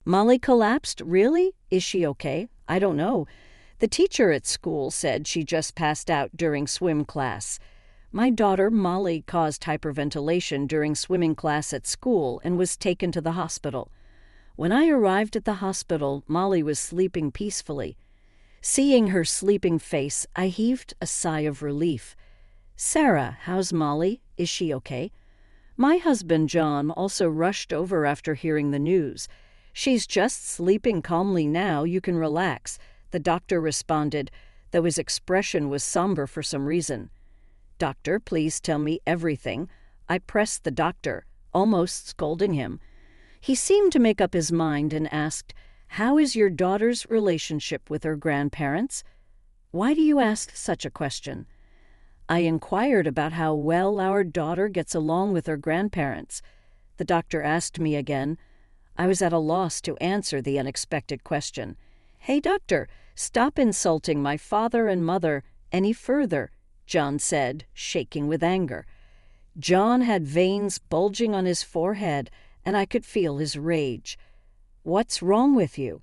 Molly collapsed? Really? Is she okay? I don't know. The teacher at school said she just passed out during swim class. My daughter, Molly, caused hyperventilation during swimming class at school and was taken to the hospital. When I arrived at the hospital, Molly was sleeping peacefully. Seeing her sleeping face, I heaved a sigh of relief. Sarah, how's Molly? Is she okay? My husband, John, also rushed over after hearing the news. She's just sleeping calmly now, you can relax, the doctor responded, though his expression was somber for some reason. Doctor, please tell me everything. I pressed the doctor, almost scolding him. He seemed to make up his mind and asked, How is your daughter's relationship with her grandparents? Why do you ask such a question? I inquired about how well our daughter gets along with her grandparents. The doctor asked me again. I was at a loss to answer the unexpected question. Hey, doctor, stop insulting my father and mother any further, John said, shaking with anger. John had veins bulging on his forehead, and I could feel his rage. What's wrong with you?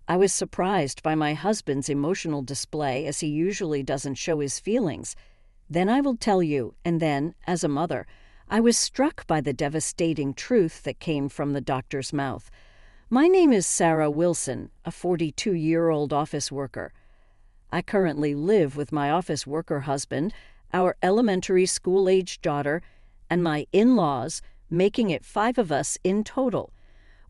I was surprised by my husband's emotional display, as he usually doesn't show his feelings. Then I will tell you, and then, as a mother, I was struck by the devastating truth that came from the doctor's mouth. My name is Sarah Wilson, a 42-year-old office worker. I currently live with my office worker husband, our elementary school-aged daughter, and my in-laws, making it 5 of us in total.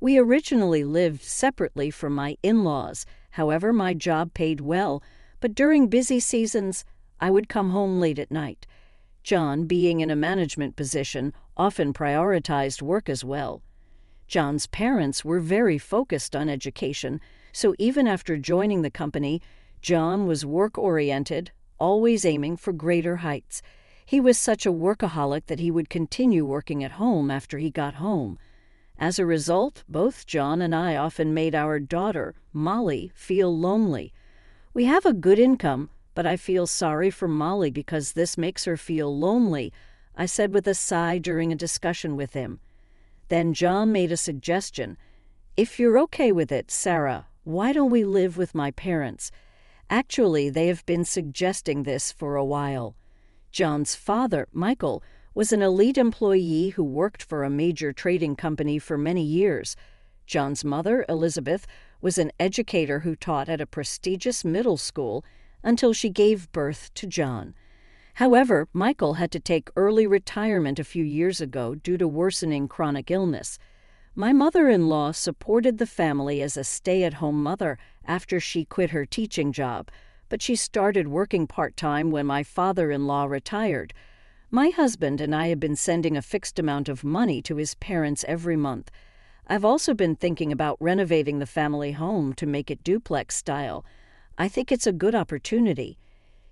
We originally lived separately from my in-laws. However, my job paid well, but during busy seasons, I would come home late at night. John, being in a management position, often prioritized work as well. John's parents were very focused on education, so even after joining the company, John was work-oriented, always aiming for greater heights. He was such a workaholic that he would continue working at home after he got home. As a result, both John and I often made our daughter, Molly, feel lonely. We have a good income, but I feel sorry for Molly because this makes her feel lonely, I said with a sigh during a discussion with him. Then John made a suggestion. If you're okay with it, Sarah, why don't we live with my parents? Actually, they have been suggesting this for a while. John's father, Michael, was an elite employee who worked for a major trading company for many years. John's mother, Elizabeth, was an educator who taught at a prestigious middle school until she gave birth to John. However, Michael had to take early retirement a few years ago due to worsening chronic illness. My mother-in-law supported the family as a stay-at-home mother after she quit her teaching job, but she started working part-time when my father-in-law retired. My husband and I have been sending a fixed amount of money to his parents every month. I've also been thinking about renovating the family home to make it duplex style. I think it's a good opportunity.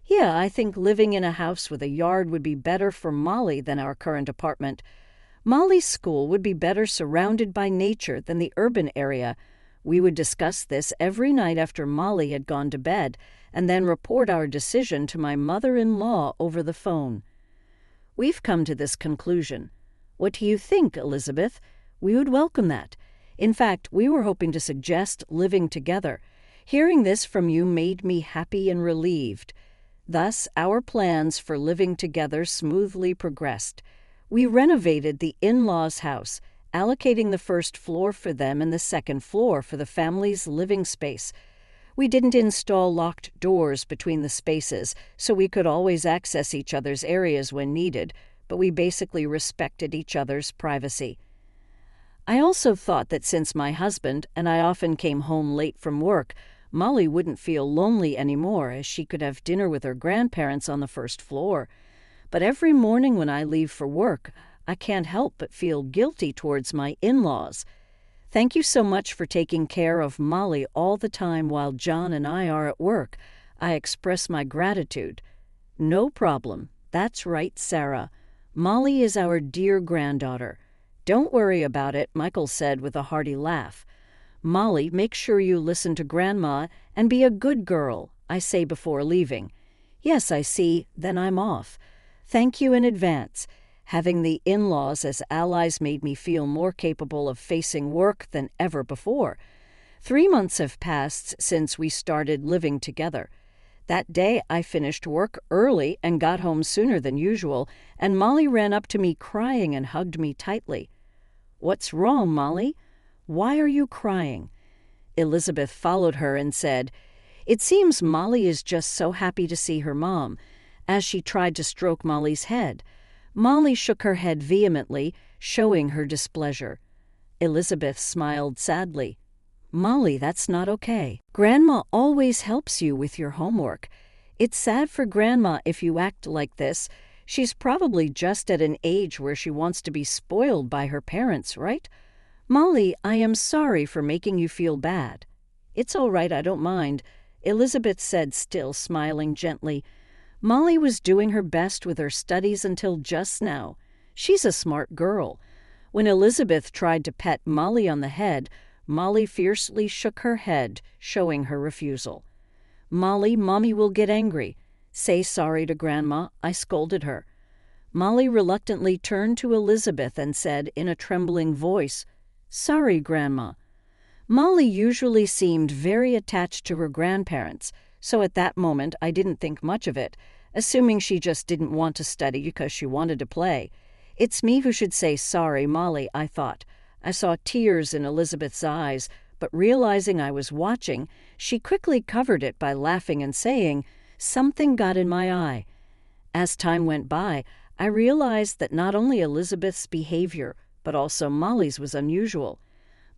Yeah, I think living in a house with a yard would be better for Molly than our current apartment. Molly's school would be better surrounded by nature than the urban area. We would discuss this every night after Molly had gone to bed, and then report our decision to my mother-in-law over the phone. We've come to this conclusion. What do you think, Elizabeth? We would welcome that. In fact, we were hoping to suggest living together. Hearing this from you made me happy and relieved. Thus, our plans for living together smoothly progressed. We renovated the in-laws' house, allocating the first floor for them and the second floor for the family's living space. We didn't install locked doors between the spaces, so we could always access each other's areas when needed, but we basically respected each other's privacy. I also thought that since my husband and I often came home late from work, Molly wouldn't feel lonely anymore, as she could have dinner with her grandparents on the first floor. But every morning when I leave for work, I can't help but feel guilty towards my in-laws. Thank you so much for taking care of Molly all the time while John and I are at work. I express my gratitude. No problem. That's right, Sarah. Molly is our dear granddaughter. Don't worry about it, Michael said with a hearty laugh. Molly, make sure you listen to Grandma and be a good girl, I say before leaving. Yes, I see. Then I'm off. Thank you in advance. Having the in-laws as allies made me feel more capable of facing work than ever before. 3 months have passed since we started living together. That day, I finished work early and got home sooner than usual, and Molly ran up to me crying and hugged me tightly. "What's wrong, Molly? Why are you crying?" Elizabeth followed her and said, "It seems Molly is just so happy to see her mom," as she tried to stroke Molly's head. Molly shook her head vehemently, showing her displeasure. Elizabeth smiled sadly. "Molly, that's not okay. Grandma always helps you with your homework. It's sad for Grandma if you act like this. She's probably just at an age where she wants to be spoiled by her parents, right? Molly, I am sorry for making you feel bad." "It's all right, I don't mind," Elizabeth said, still smiling gently. Molly was doing her best with her studies until just now. She's a smart girl. When Elizabeth tried to pet Molly on the head, Molly fiercely shook her head, showing her refusal. "Molly, Mommy will get angry. Say sorry to Grandma. I scolded her." Molly reluctantly turned to Elizabeth and said in a trembling voice, "Sorry, Grandma." Molly usually seemed very attached to her grandparents, so at that moment I didn't think much of it, assuming she just didn't want to study because she wanted to play. It's me who should say sorry, Molly, I thought. I saw tears in Elizabeth's eyes, but realizing I was watching, she quickly covered it by laughing and saying, "Something got in my eye." As time went by, I realized that not only Elizabeth's behavior, but also Molly's was unusual.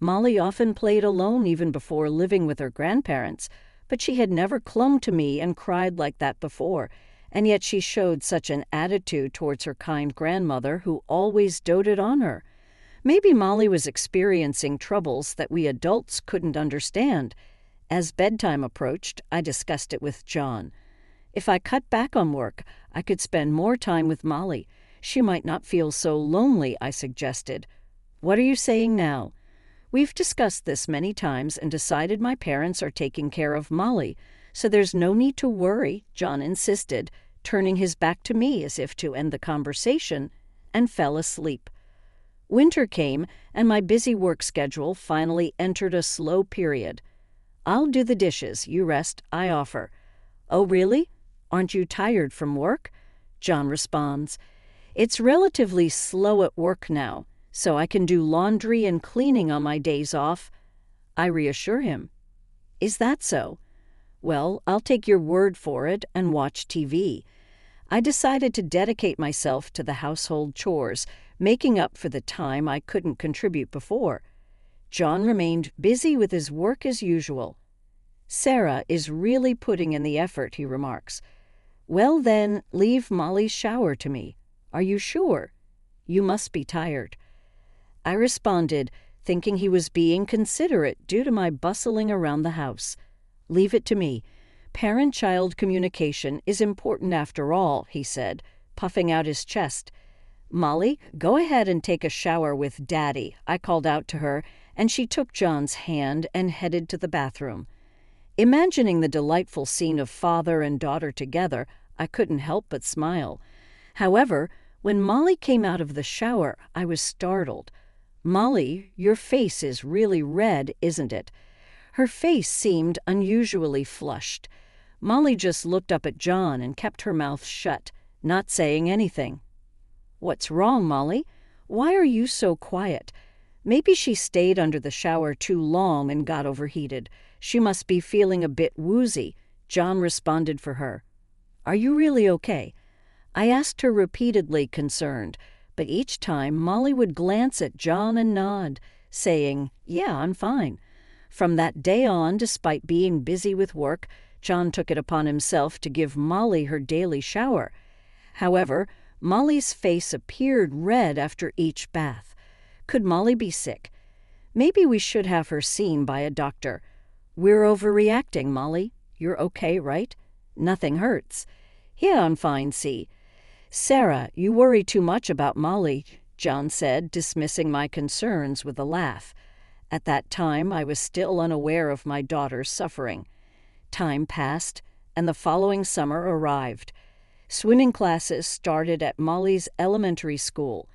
Molly often played alone even before living with her grandparents, but she had never clung to me and cried like that before, and yet she showed such an attitude towards her kind grandmother who always doted on her. Maybe Molly was experiencing troubles that we adults couldn't understand. As bedtime approached, I discussed it with John. If I cut back on work, I could spend more time with Molly. She might not feel so lonely, I suggested. "What are you saying now?" "We've discussed this many times and decided my parents are taking care of Molly, so there's no need to worry," John insisted, turning his back to me as if to end the conversation, and fell asleep. Winter came, and my busy work schedule finally entered a slow period. "I'll do the dishes, you rest, I offer." "Oh, really? Aren't you tired from work?" John responds. "It's relatively slow at work now, so I can do laundry and cleaning on my days off." I reassure him. "Is that so? Well, I'll take your word for it and watch TV." I decided to dedicate myself to the household chores, making up for the time I couldn't contribute before. John remained busy with his work as usual. "Sarah is really putting in the effort," he remarks. "Well then, leave Molly's shower to me. Are you sure? You must be tired." I responded, thinking he was being considerate due to my bustling around the house. "Leave it to me. Parent-child communication is important after all," he said, puffing out his chest. "Molly, go ahead and take a shower with Daddy," I called out to her, and she took John's hand and headed to the bathroom. Imagining the delightful scene of father and daughter together, I couldn't help but smile. However, when Molly came out of the shower, I was startled. "Molly, your face is really red, isn't it?" Her face seemed unusually flushed. Molly just looked up at John and kept her mouth shut, not saying anything. "What's wrong, Molly? Why are you so quiet?" Maybe she stayed under the shower too long and got overheated. She must be feeling a bit woozy. John responded for her. "Are you really okay?" I asked her repeatedly, concerned, but each time Molly would glance at John and nod, saying, "Yeah, I'm fine." From that day on, despite being busy with work, John took it upon himself to give Molly her daily shower. However, Molly's face appeared red after each bath. Could Molly be sick? Maybe we should have her seen by a doctor. "We're overreacting, Molly. You're okay, right? Nothing hurts." "Yeah, I'm fine, see." "Sarah, you worry too much about Molly," John said, dismissing my concerns with a laugh. At that time, I was still unaware of my daughter's suffering. Time passed, and the following summer arrived. Swimming classes started at Molly's elementary school.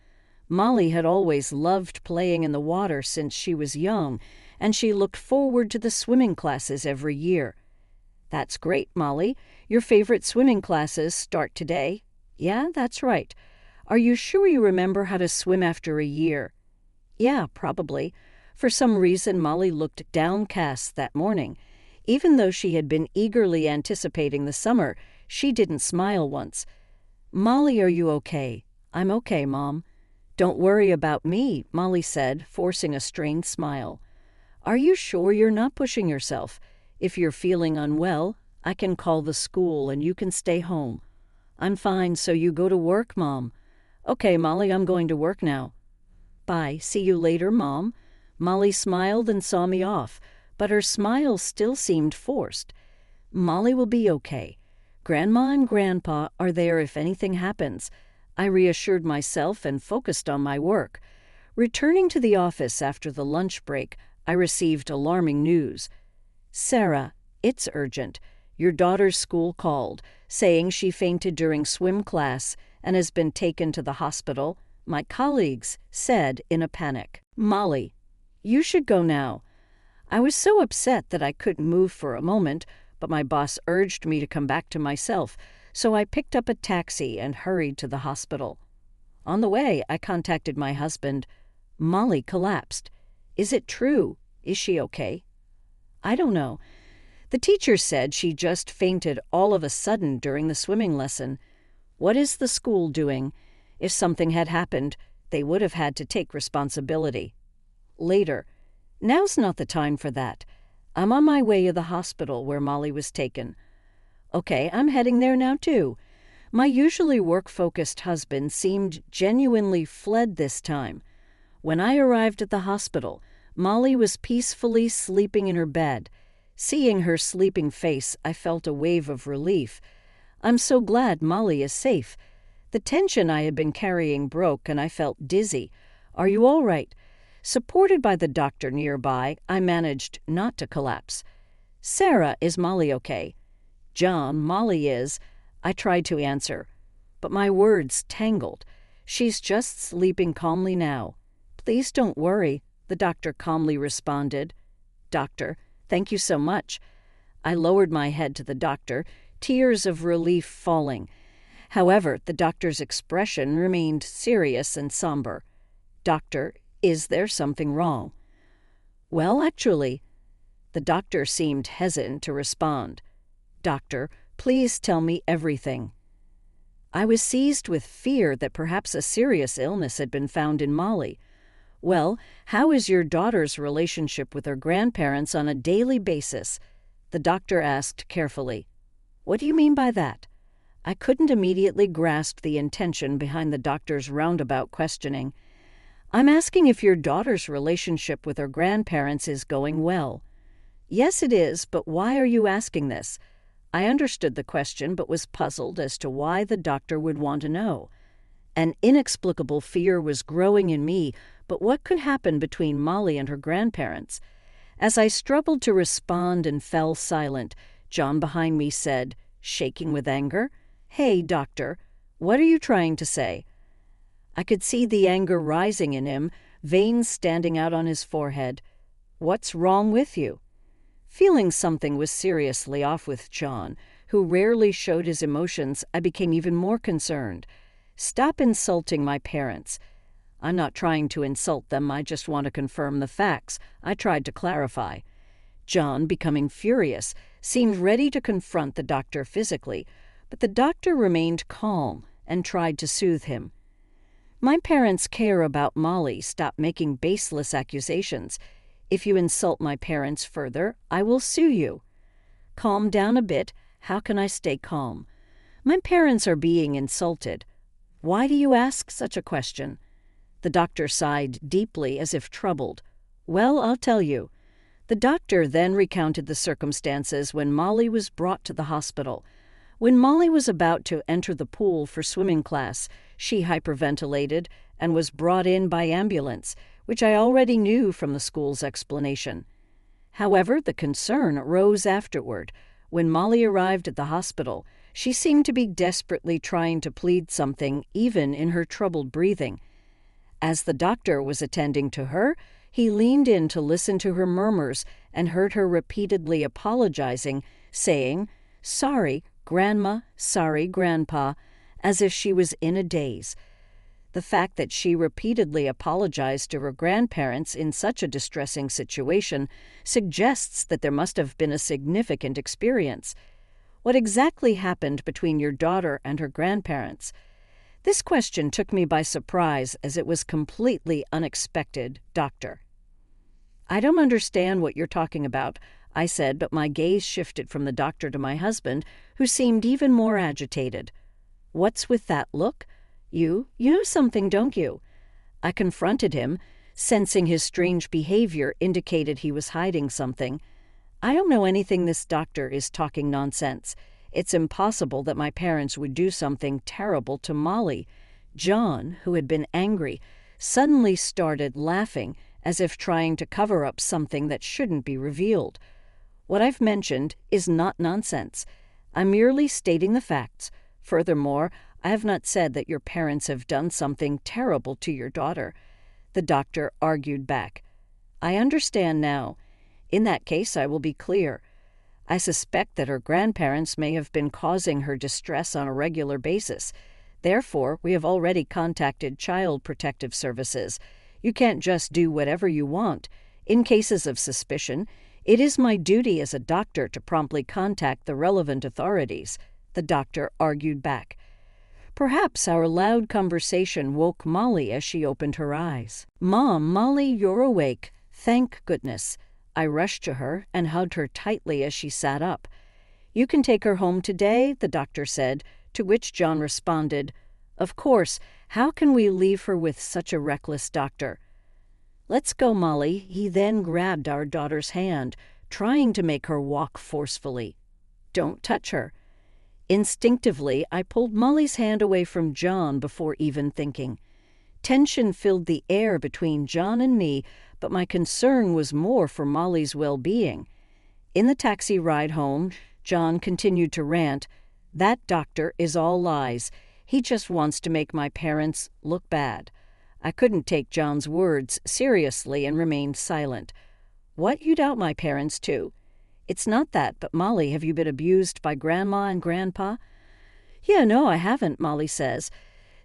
Molly had always loved playing in the water since she was young, and she looked forward to the swimming classes every year. "That's great, Molly. Your favorite swimming classes start today." "Yeah, that's right." "Are you sure you remember how to swim after a year?" "Yeah, probably." For some reason, Molly looked downcast that morning. Even though she had been eagerly anticipating the summer, she didn't smile once. "Molly, are you okay?" "I'm okay, Mom." "Don't worry about me," Molly said, forcing a strained smile. "Are you sure you're not pushing yourself? If you're feeling unwell, I can call the school and you can stay home." "I'm fine, so you go to work, Mom." "Okay, Molly, I'm going to work now." "Bye. See you later, Mom." Molly smiled and saw me off, but her smile still seemed forced. "Molly will be okay. Grandma and Grandpa are there if anything happens." I reassured myself and focused on my work. Returning to the office after the lunch break, I received alarming news. "Sarah, it's urgent. Your daughter's school called, saying she fainted during swim class and has been taken to the hospital," my colleagues said in a panic. "Molly, you should go now." I was so upset that I couldn't move for a moment, but my boss urged me to come back to myself, so I picked up a taxi and hurried to the hospital. On the way, I contacted my husband. "Molly collapsed. Is it true? Is she okay?" "I don't know. The teacher said she just fainted all of a sudden during the swimming lesson." "What is the school doing?" If something had happened, they would have had to take responsibility. Later. "Now's not the time for that. I'm on my way to the hospital where Molly was taken." "Okay, I'm heading there now too." My usually work-focused husband seemed genuinely fled this time. When I arrived at the hospital, Molly was peacefully sleeping in her bed. Seeing her sleeping face, I felt a wave of relief. I'm so glad Molly is safe. The tension I had been carrying broke and I felt dizzy. "Are you all right?" Supported by the doctor nearby, I managed not to collapse. "Sarah, is Molly okay?" "John, Molly is." I tried to answer, but my words tangled. "She's just sleeping calmly now." "Please don't worry," the doctor calmly responded. "Doctor, thank you so much." I lowered my head to the doctor, tears of relief falling. However, the doctor's expression remained serious and somber. "Doctor, is there something wrong?" "Well, actually." The doctor seemed hesitant to respond. "Doctor, please tell me everything." I was seized with fear that perhaps a serious illness had been found in Molly. "Well, how is your daughter's relationship with her grandparents on a daily basis?" the doctor asked carefully. "What do you mean by that?" I couldn't immediately grasp the intention behind the doctor's roundabout questioning. "I'm asking if your daughter's relationship with her grandparents is going well." "Yes, it is, but why are you asking this?" I understood the question but was puzzled as to why the doctor would want to know. An inexplicable fear was growing in me, but what could happen between Molly and her grandparents? As I struggled to respond and fell silent, John behind me said, shaking with anger, "Hey, doctor, what are you trying to say?" I could see the anger rising in him, veins standing out on his forehead. "What's wrong with you?" Feeling something was seriously off with John, who rarely showed his emotions, I became even more concerned. "Stop insulting my parents." "I'm not trying to insult them, I just want to confirm the facts," I tried to clarify. John, becoming furious, seemed ready to confront the doctor physically, but the doctor remained calm and tried to soothe him. "My parents care about Molly. Stop making baseless accusations. If you insult my parents further, I will sue you." "Calm down a bit. How can I stay calm?" "My parents are being insulted." "Why do you ask such a question?" The doctor sighed deeply as if troubled. "Well, I'll tell you." The doctor then recounted the circumstances when Molly was brought to the hospital. When Molly was about to enter the pool for swimming class, she hyperventilated and was brought in by ambulance, which I already knew from the school's explanation. However, the concern arose afterward. When Molly arrived at the hospital, She seemed to be desperately trying to plead something, even in her troubled breathing. As the doctor was attending to her, he leaned in to listen to her murmurs and heard her repeatedly apologizing, saying, "Sorry, Grandma, sorry, Grandpa," as if she was in a daze. The fact that she repeatedly apologized to her grandparents in such a distressing situation suggests that there must have been a significant experience. What exactly happened between your daughter and her grandparents? This question took me by surprise as it was completely unexpected, Doctor. I don't understand what you're talking about, I said, but my gaze shifted from the doctor to my husband, who seemed even more agitated. What's with that look? You know something, don't you? I confronted him, sensing his strange behavior indicated he was hiding something. I don't know anything. This doctor is talking nonsense. It's impossible that my parents would do something terrible to Molly. John, who had been angry, suddenly started laughing as if trying to cover up something that shouldn't be revealed. What I've mentioned is not nonsense. I'm merely stating the facts. Furthermore, I have not said that your parents have done something terrible to your daughter. The doctor argued back. I understand now. In that case, I will be clear. I suspect that her grandparents may have been causing her distress on a regular basis. Therefore, we have already contacted Child Protective Services. You can't just do whatever you want. In cases of suspicion, it is my duty as a doctor to promptly contact the relevant authorities. The doctor argued back. Perhaps our loud conversation woke Molly as she opened her eyes. Mom, Molly, you're awake. Thank goodness. I rushed to her and hugged her tightly as she sat up. You can take her home today, the doctor said, to which John responded, Of course, how can we leave her with such a reckless doctor? Let's go, Molly. He then grabbed our daughter's hand, trying to make her walk forcefully. Don't touch her. Instinctively, I pulled Molly's hand away from John before even thinking. Tension filled the air between John and me, but my concern was more for Molly's well-being. In the taxi ride home, John continued to rant, That doctor is all lies. He just wants to make my parents look bad. I couldn't take John's words seriously and remained silent. What, you doubt my parents too? It's not that, but Molly, have you been abused by Grandma and Grandpa? Yeah, no, I haven't, Molly says.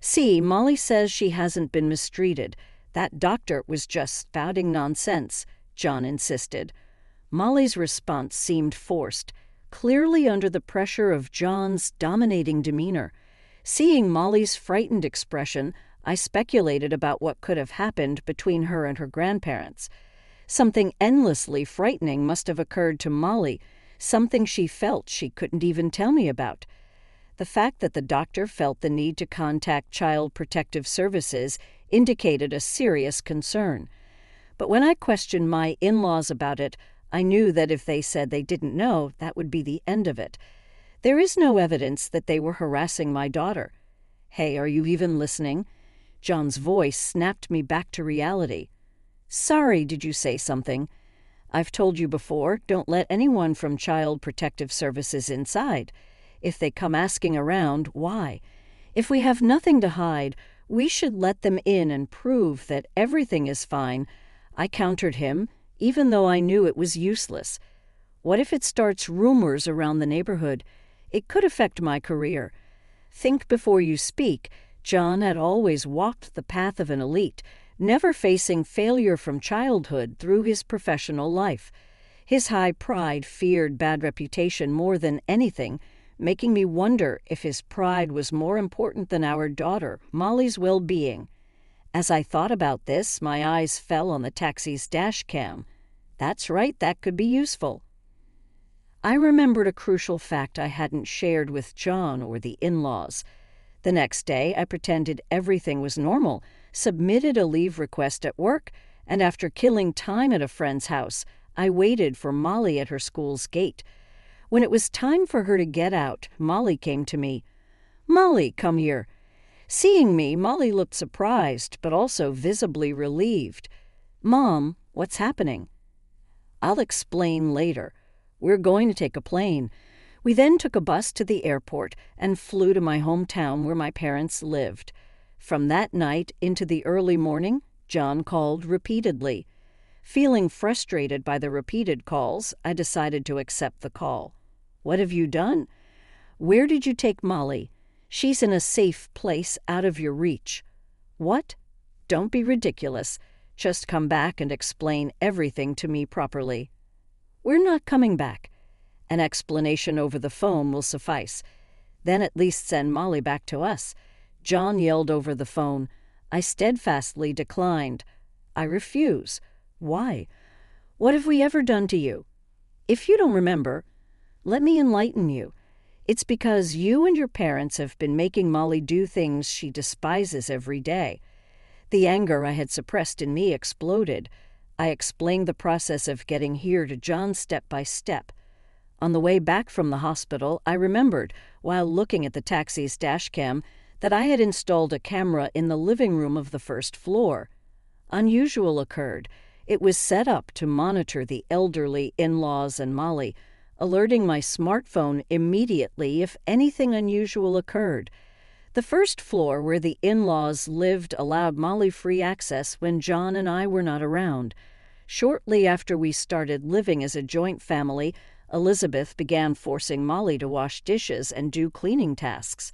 See, Molly says she hasn't been mistreated. That doctor was just spouting nonsense, John insisted. Molly's response seemed forced, clearly under the pressure of John's dominating demeanor. Seeing Molly's frightened expression, I speculated about what could have happened between her and her grandparents. Something endlessly frightening must have occurred to Molly, something she felt she couldn't even tell me about. The fact that the doctor felt the need to contact Child Protective Services indicated a serious concern. But when I questioned my in-laws about it, I knew that if they said they didn't know, that would be the end of it. There is no evidence that they were harassing my daughter. Hey, are you even listening? John's voice snapped me back to reality. Sorry, did you say something? I've told you before, don't let anyone from Child Protective Services inside. If they come asking around, why? If we have nothing to hide, we should let them in and prove that everything is fine. I countered him, even though I knew it was useless. What if it starts rumors around the neighborhood? It could affect my career. Think before you speak. John had always walked the path of an elite, never facing failure from childhood through his professional life. His high pride feared bad reputation more than anything, making me wonder if his pride was more important than our daughter, Molly's well-being. As I thought about this, my eyes fell on the taxi's dash cam. That's right, that could be useful. I remembered a crucial fact I hadn't shared with John or the in-laws. The next day, I pretended everything was normal, submitted a leave request at work, and after killing time at a friend's house, I waited for Molly at her school's gate. When it was time for her to get out, Molly came to me. Molly, come here. Seeing me, Molly looked surprised, but also visibly relieved. Mom, what's happening? I'll explain later. We're going to take a plane. We then took a bus to the airport and flew to my hometown where my parents lived. From that night into the early morning, John called repeatedly. Feeling frustrated by the repeated calls, I decided to accept the call. "What have you done?" "Where did you take Molly? She's in a safe place out of your reach." "What?" "Don't be ridiculous. Just come back and explain everything to me properly." "We're not coming back." "An explanation over the phone will suffice. Then at least send Molly back to us." John yelled over the phone. I steadfastly declined. "I refuse." "Why? What have we ever done to you?" "If you don't remember, let me enlighten you. It's because you and your parents have been making Molly do things she despises every day." The anger I had suppressed in me exploded. I explained the process of getting here to John step by step. On the way back from the hospital, I remembered, while looking at the taxi's dashcam, that I had installed a camera in the living room of the first floor. Unusual occurred. It was set up to monitor the elderly in-laws and Molly, alerting my smartphone immediately if anything unusual occurred. The first floor where the in-laws lived allowed Molly free access when John and I were not around. Shortly after we started living as a joint family, Elizabeth began forcing Molly to wash dishes and do cleaning tasks.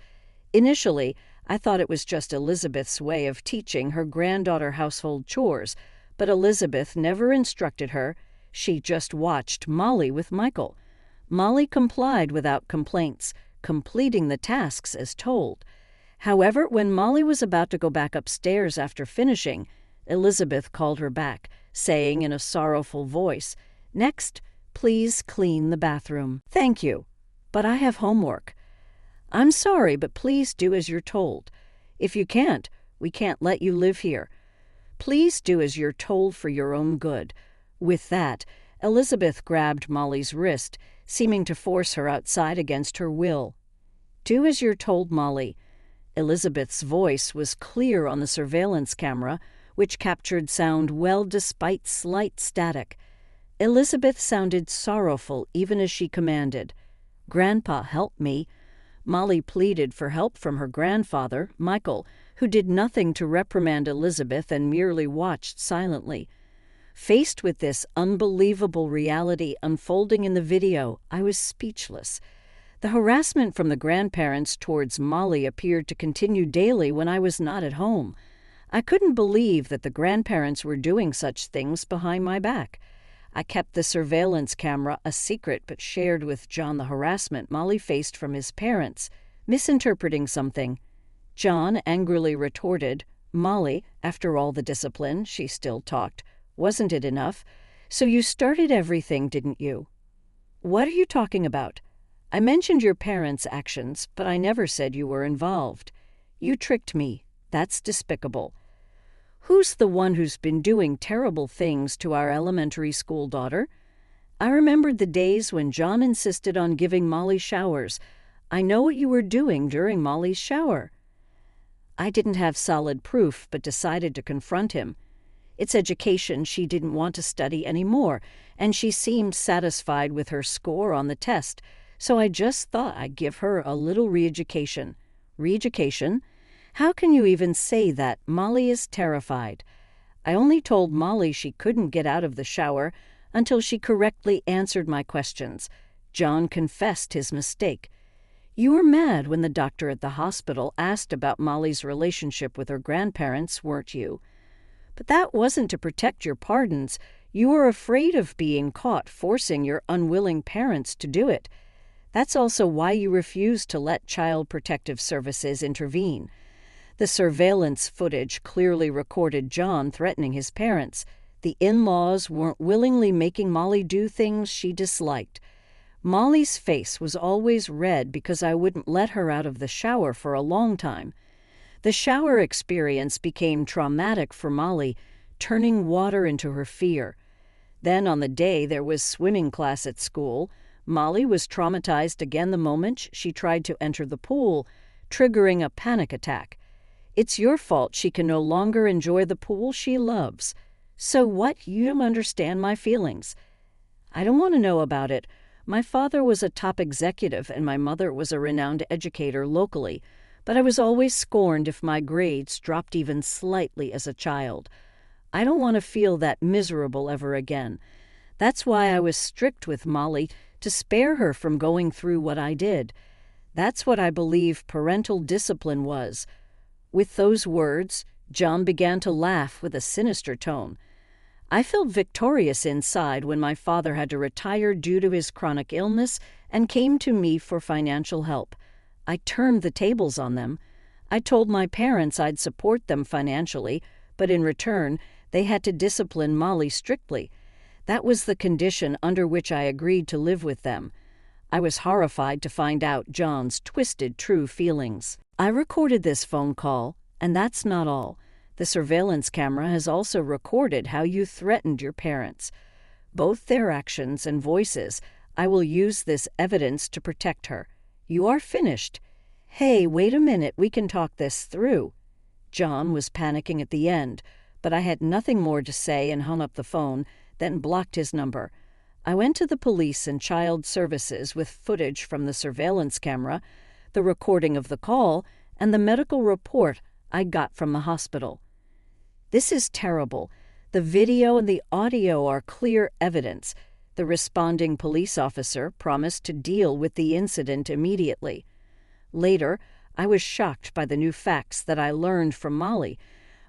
Initially, I thought it was just Elizabeth's way of teaching her granddaughter household chores, but Elizabeth never instructed her. She just watched Molly with Michael. Molly complied without complaints, completing the tasks as told. However, when Molly was about to go back upstairs after finishing, Elizabeth called her back, saying in a sorrowful voice, "Next, please clean the bathroom." "Thank you, but I have homework." "I'm sorry, but please do as you're told. If you can't, we can't let you live here. Please do as you're told for your own good." With that, Elizabeth grabbed Molly's wrist, seeming to force her outside against her will. "Do as you're told, Molly." Elizabeth's voice was clear on the surveillance camera, which captured sound well despite slight static. Elizabeth sounded sorrowful even as she commanded. "Grandpa, help me." Molly pleaded for help from her grandfather, Michael, who did nothing to reprimand Elizabeth and merely watched silently. Faced with this unbelievable reality unfolding in the video, I was speechless. The harassment from the grandparents towards Molly appeared to continue daily when I was not at home. I couldn't believe that the grandparents were doing such things behind my back. I kept the surveillance camera a secret but shared with John the harassment Molly faced from his parents, misinterpreting something. John angrily retorted, "Molly, after all the discipline," she still talked, "wasn't it enough? So you started everything, didn't you?" "What are you talking about? I mentioned your parents' actions, but I never said you were involved. You tricked me. That's despicable." "Who's the one who's been doing terrible things to our elementary school daughter?" I remembered the days when John insisted on giving Molly showers. "I know what you were doing during Molly's shower." I didn't have solid proof, but decided to confront him. It's education she didn't want to study anymore, and she seemed satisfied with her score on the test, so I just thought I'd give her a little re-education. Re-education? How can you even say that? Molly is terrified. I only told Molly she couldn't get out of the shower until she correctly answered my questions. John confessed his mistake. "You were mad when the doctor at the hospital asked about Molly's relationship with her grandparents, weren't you? But that wasn't to protect your pardons. You were afraid of being caught forcing your unwilling parents to do it. That's also why you refused to let Child Protective Services intervene. The surveillance footage clearly recorded John threatening his parents. The in-laws weren't willingly making Molly do things she disliked. Molly's face was always red because I wouldn't let her out of the shower for a long time. The shower experience became traumatic for Molly, turning water into her fear. Then on the day there was swimming class at school, Molly was traumatized again the moment she tried to enter the pool, triggering a panic attack. It's your fault she can no longer enjoy the pool she loves. So what? You don't understand my feelings. I don't want to know about it. My father was a top executive and my mother was a renowned educator locally, but I was always scorned if my grades dropped even slightly as a child. I don't want to feel that miserable ever again. That's why I was strict with Molly, to spare her from going through what I did. That's what I believe parental discipline was. With those words, John began to laugh with a sinister tone. I felt victorious inside when my father had to retire due to his chronic illness and came to me for financial help. I turned the tables on them. I told my parents I'd support them financially, but in return, they had to discipline Molly strictly. That was the condition under which I agreed to live with them. I was horrified to find out John's twisted true feelings. I recorded this phone call, and that's not all. The surveillance camera has also recorded how you threatened your parents. Both their actions and voices. I will use this evidence to protect her. You are finished. Hey, wait a minute, we can talk this through. John was panicking at the end, but I had nothing more to say and hung up the phone, then blocked his number. I went to the police and child services with footage from the surveillance camera, the recording of the call, and the medical report I got from the hospital. This is terrible. The video and the audio are clear evidence. The responding police officer promised to deal with the incident immediately. Later, I was shocked by the new facts that I learned from Molly.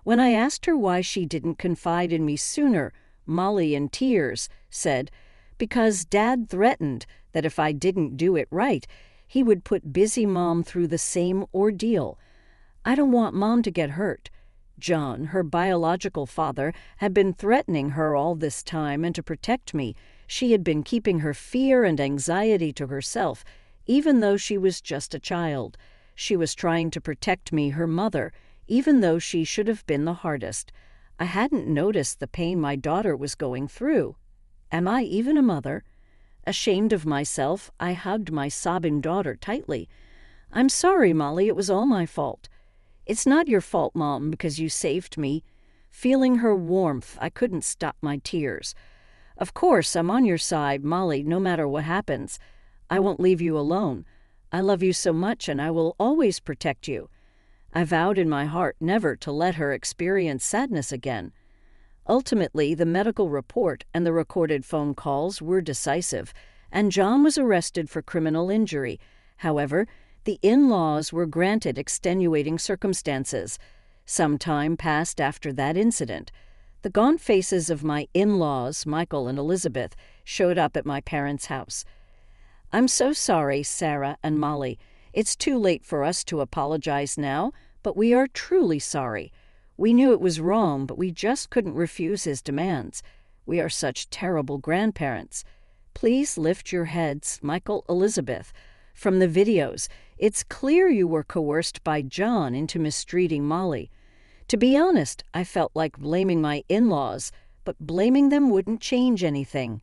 When I asked her why she didn't confide in me sooner, Molly, in tears, said, "Because Dad threatened that if I didn't do it right, he would put busy Mom through the same ordeal. I don't want Mom to get hurt." John, her biological father, had been threatening her all this time, and to protect me, she had been keeping her fear and anxiety to herself, even though she was just a child. She was trying to protect me, her mother, even though she should have been the hardest. I hadn't noticed the pain my daughter was going through. Am I even a mother? Ashamed of myself, I hugged my sobbing daughter tightly. "I'm sorry, Molly, it was all my fault." "It's not your fault, Mom, because you saved me." Feeling her warmth, I couldn't stop my tears. "Of course, I'm on your side, Molly, no matter what happens. I won't leave you alone. I love you so much and I will always protect you." I vowed in my heart never to let her experience sadness again. Ultimately, the medical report and the recorded phone calls were decisive, and John was arrested for criminal injury. However, the in-laws were granted extenuating circumstances. Some time passed after that incident. The gaunt faces of my in-laws, Michael and Elizabeth, showed up at my parents' house. "I'm so sorry, Sarah and Molly. It's too late for us to apologize now, but we are truly sorry. We knew it was wrong, but we just couldn't refuse his demands. We are such terrible grandparents. Please lift your heads, Michael, Elizabeth. From the videos, it's clear you were coerced by John into mistreating Molly. To be honest, I felt like blaming my in-laws, but blaming them wouldn't change anything."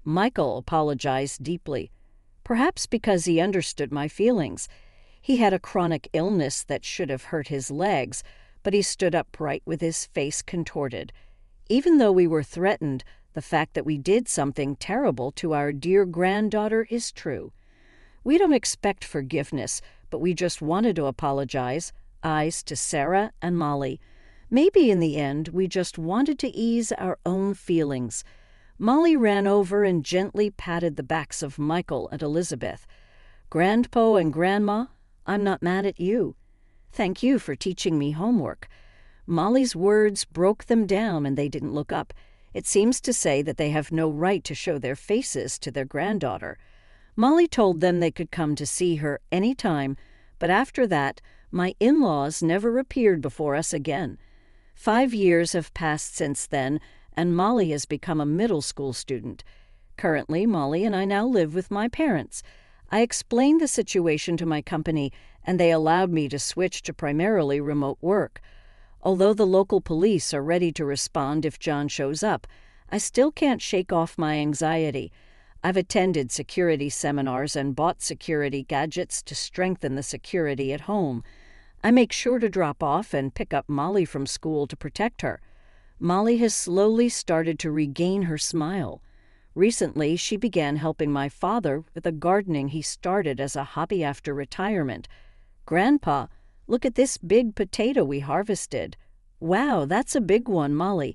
Michael apologized deeply, perhaps because he understood my feelings. He had a chronic illness that should have hurt his legs, but he stood upright with his face contorted. Even though we were threatened, the fact that we did something terrible to our dear granddaughter is true. We don't expect forgiveness, but we just wanted to apologize, eyes to Sarah and Molly. Maybe in the end, we just wanted to ease our own feelings. Molly ran over and gently patted the backs of Michael and Elizabeth. "Grandpa and Grandma, I'm not mad at you. Thank you for teaching me homework." Molly's words broke them down and they didn't look up. It seems to say that they have no right to show their faces to their granddaughter. Molly told them they could come to see her any time, but after that, my in-laws never appeared before us again. 5 years have passed since then, and Molly has become a middle school student. Currently, Molly and I now live with my parents. I explained the situation to my company, and they allowed me to switch to primarily remote work. Although the local police are ready to respond if John shows up, I still can't shake off my anxiety. I've attended security seminars and bought security gadgets to strengthen the security at home. I make sure to drop off and pick up Molly from school to protect her. Molly has slowly started to regain her smile. Recently, she began helping my father with the gardening he started as a hobby after retirement. "Grandpa, look at this big potato we harvested." "Wow, that's a big one, Molly.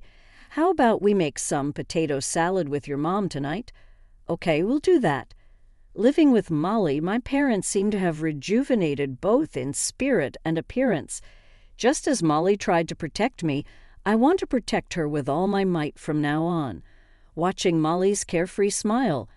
How about we make some potato salad with your mom tonight?" "Okay, we'll do that." Living with Molly, my parents seem to have rejuvenated both in spirit and appearance. Just as Molly tried to protect me, I want to protect her with all my might from now on. Watching Molly's carefree smile,